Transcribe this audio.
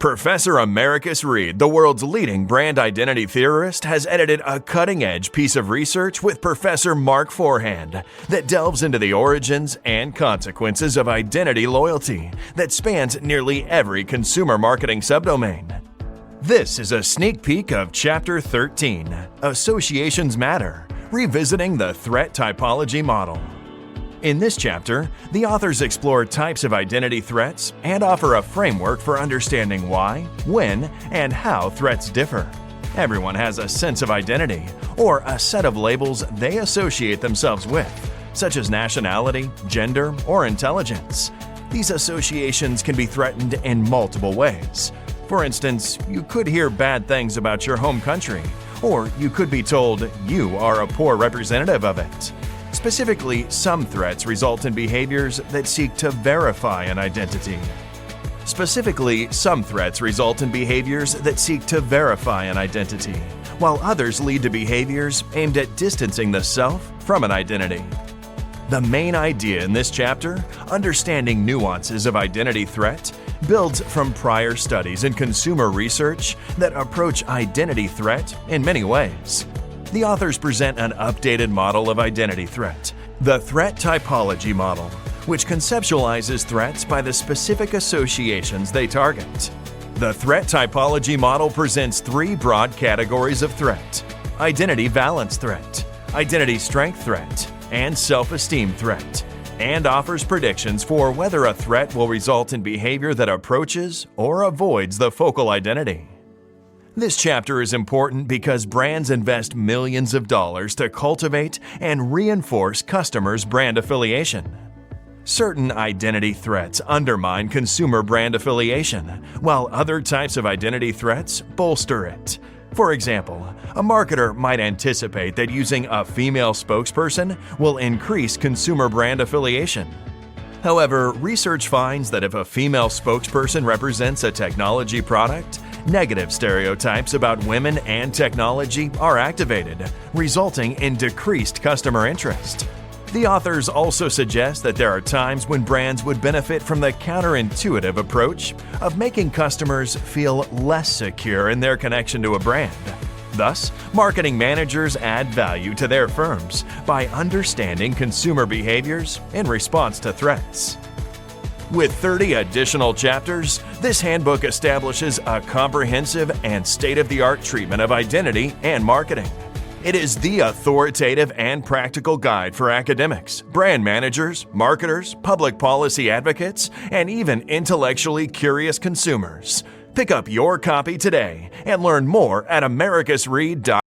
Professor Americus Reed, the world's leading brand identity theorist, has edited a cutting-edge piece of research with Professor Mark Forehand that delves into the origins and consequences of identity loyalty that spans nearly every consumer marketing subdomain. This is a sneak peek of Chapter 13, Associations Matter, Revisiting the Threat Typology Model. In this chapter, the authors explore types of identity threats and offer a framework for understanding why, when, and how threats differ. Everyone has a sense of identity, or a set of labels they associate themselves with, such as nationality, gender, or intelligence. These associations can be threatened in multiple ways. For instance, you could hear bad things about your home country, or you could be told you are a poor representative of it. Specifically, some threats result in behaviors that seek to verify an identity. While others lead to behaviors aimed at distancing the self from an identity. The main idea in this chapter, understanding nuances of identity threat, builds from prior studies in consumer research that approach identity threat in many ways. The authors present an updated model of identity threat, the Threat Typology Model, which conceptualizes threats by the specific associations they target. The Threat Typology Model presents three broad categories of threat: identity valence threat, identity strength threat, and self-esteem threat, and offers predictions for whether a threat will result in behavior that approaches or avoids the focal identity. This chapter is important because brands invest millions of dollars to cultivate and reinforce customers' brand affiliation. Certain identity threats undermine consumer brand affiliation, while other types of identity threats bolster it. For example, a marketer might anticipate that using a female spokesperson will increase consumer brand affiliation. However, research finds that if a female spokesperson represents a technology product, negative stereotypes about women and technology are activated, resulting in decreased customer interest. The authors also suggest that there are times when brands would benefit from the counterintuitive approach of making customers feel less secure in their connection to a brand. Thus, marketing managers add value to their firms by understanding consumer behaviors in response to threats. With 30 additional chapters, this handbook establishes a comprehensive and state-of-the-art treatment of identity and marketing. It is the authoritative and practical guide for academics, brand managers, marketers, public policy advocates, and even intellectually curious consumers. Pick up your copy today and learn more at americusread.com.